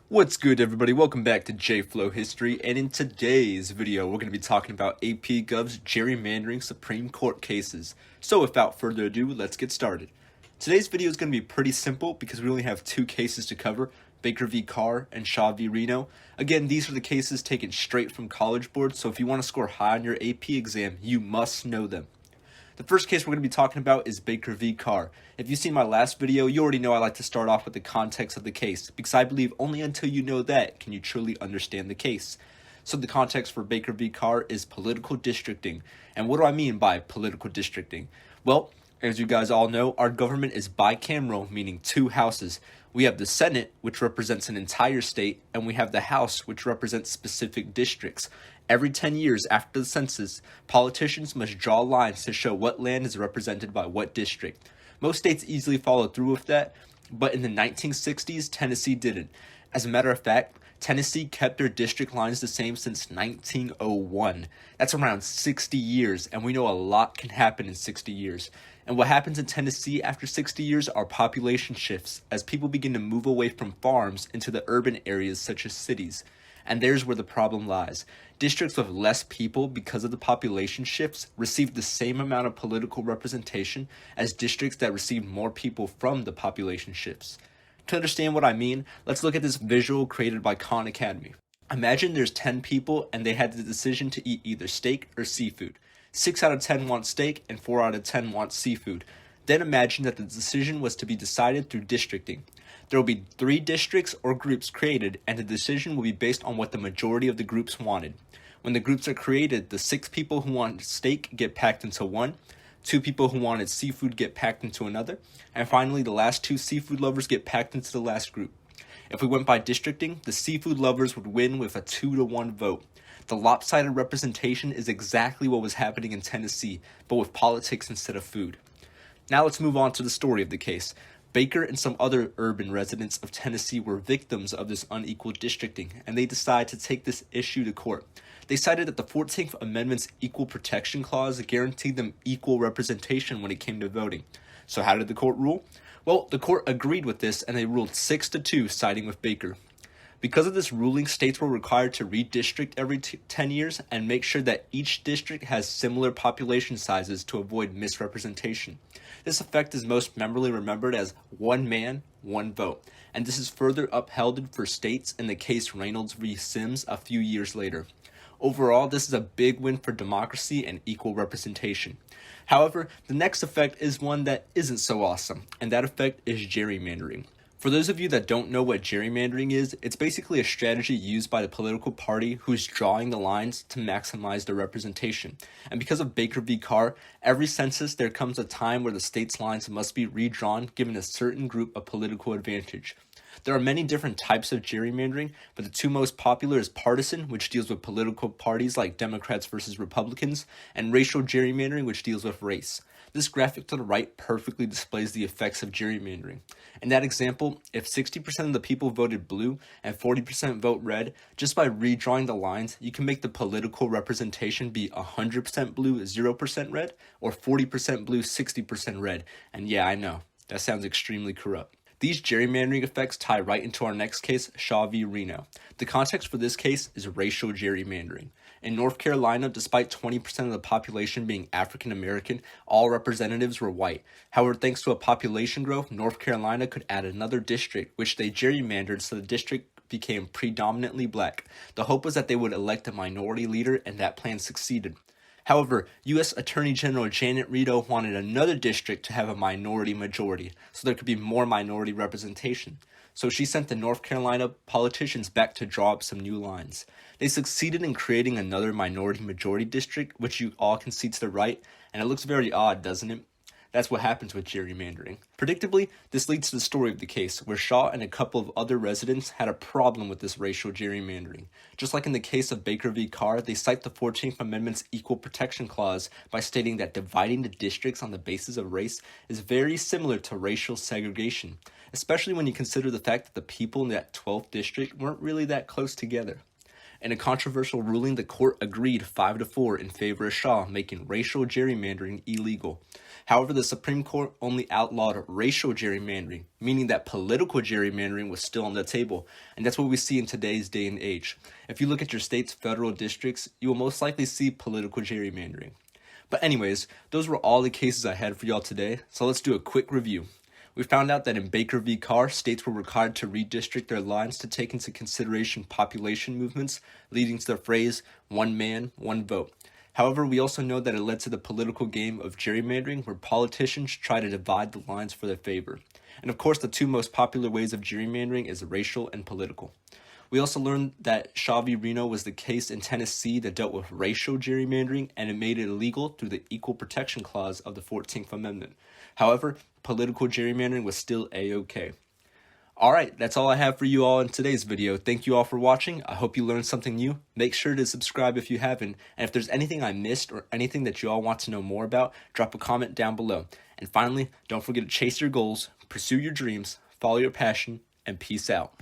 What's good, everybody? Welcome back to JFlow History, and in today's video, we're going to be talking about AP Gov's gerrymandering Supreme Court cases. So without further ado, let's get started. Today's video is going to be pretty simple because we only have two cases to cover, Baker v. Carr and Shaw v. Reno. Again, these are the cases taken straight from College Board, so if you want to score high on your AP exam, you must know them. The first case we're going to be talking about is Baker v. Carr. If you've seen my last video, you already know I like to start off with the context of the case, because I believe only until you know that can you truly understand the case. So the context for Baker v. Carr is political districting. And what do I mean by political districting? Well, as you guys all know, our government is bicameral, meaning two houses. We have the Senate, which represents an entire state, and we have the House, which represents specific districts. Every 10 years after the census, politicians must draw lines to show what land is represented by what district. Most states easily follow through with that, but in the 1960s, Tennessee didn't. As a matter of fact, Tennessee kept their district lines the same since 1901. That's around 60 years, and we know a lot can happen in 60 years. And what happens in Tennessee after 60 years are population shifts, as people begin to move away from farms into the urban areas such as cities. And there's where the problem lies. Districts with less people, because of the population shifts, receive the same amount of political representation as districts that receive more people from the population shifts. To understand what I mean, let's look at this visual created by Khan Academy. Imagine there's 10 people and they had the decision to eat either steak or seafood. 6 out of 10 want steak and 4 out of 10 want seafood. Then imagine that the decision was to be decided through districting. There will be 3 districts or groups created, and the decision will be based on what the majority of the groups wanted. When the groups are created, the 6 people who want steak get packed into one, 2 people who wanted seafood get packed into another, and finally the last 2 seafood lovers get packed into the last group. If we went by districting, the seafood lovers would win with a 2-to-1 vote. The lopsided representation is exactly what was happening in Tennessee, but with politics instead of food. Now let's move on to the story of the case. Baker and some other urban residents of Tennessee were victims of this unequal districting, and they decided to take this issue to court. They cited that the 14th Amendment's Equal Protection Clause guaranteed them equal representation when it came to voting. So how did the court rule? Well, the court agreed with this, and they ruled 6-2, siding with Baker. Because of this ruling, states were required to redistrict every 10 years and make sure that each district has similar population sizes to avoid misrepresentation. This effect is most memorably remembered as one man, one vote, and this is further upheld for states in the case Reynolds v. Sims a few years later. Overall, this is a big win for democracy and equal representation. However, the next effect is one that isn't so awesome, and that effect is gerrymandering. For those of you that don't know what gerrymandering is, it's basically a strategy used by the political party who's drawing the lines to maximize their representation. And because of Baker v. Carr, every census there comes a time where the state's lines must be redrawn given a certain group a political advantage. There are many different types of gerrymandering, but the 2 most popular is partisan, which deals with political parties like Democrats versus Republicans, and racial gerrymandering, which deals with race. This graphic to the right perfectly displays the effects of gerrymandering. In that example, if 60% of the people voted blue and 40% vote red, just by redrawing the lines, you can make the political representation be 100% blue, 0% red, or 40% blue, 60% red. And yeah, I know, that sounds extremely corrupt. These gerrymandering effects tie right into our next case, Shaw v. Reno. The context for this case is racial gerrymandering. In North Carolina, despite 20% of the population being African American, all representatives were white. However, thanks to a population growth, North Carolina could add another district, which they gerrymandered so the district became predominantly black. The hope was that they would elect a minority leader, and that plan succeeded. However, U.S. Attorney General Janet Reno wanted another district to have a minority majority, so there could be more minority representation. So she sent the North Carolina politicians back to draw up some new lines. They succeeded in creating another minority majority district, which you all can see to the right, and it looks very odd, doesn't it? That's what happens with gerrymandering. Predictably, this leads to the story of the case, where Shaw and a couple of other residents had a problem with this racial gerrymandering. Just like in the case of Baker v. Carr, they cite the 14th Amendment's Equal Protection Clause by stating that dividing the districts on the basis of race is very similar to racial segregation, especially when you consider the fact that the people in that 12th district weren't really that close together. In a controversial ruling, the court agreed 5-4 in favor of Shaw, making racial gerrymandering illegal. However, the Supreme Court only outlawed racial gerrymandering, meaning that political gerrymandering was still on the table, and that's what we see in today's day and age. If you look at your state's federal districts, you will most likely see political gerrymandering. But anyways, those were all the cases I had for y'all today, so let's do a quick review. We found out that in Baker v. Carr, states were required to redistrict their lines to take into consideration population movements, leading to the phrase, one man, one vote. However, we also know that it led to the political game of gerrymandering, where politicians try to divide the lines for their favor. And of course, the two most popular ways of gerrymandering is racial and political. We also learned that Shaw v. Reno was the case in Tennessee that dealt with racial gerrymandering, and it made it illegal through the Equal Protection Clause of the 14th Amendment. However, political gerrymandering was still A-OK. Alright, that's all I have for you all in today's video. Thank you all for watching. I hope you learned something new. Make sure to subscribe if you haven't. And if there's anything I missed or anything that you all want to know more about, drop a comment down below. And finally, don't forget to chase your goals, pursue your dreams, follow your passion, and peace out.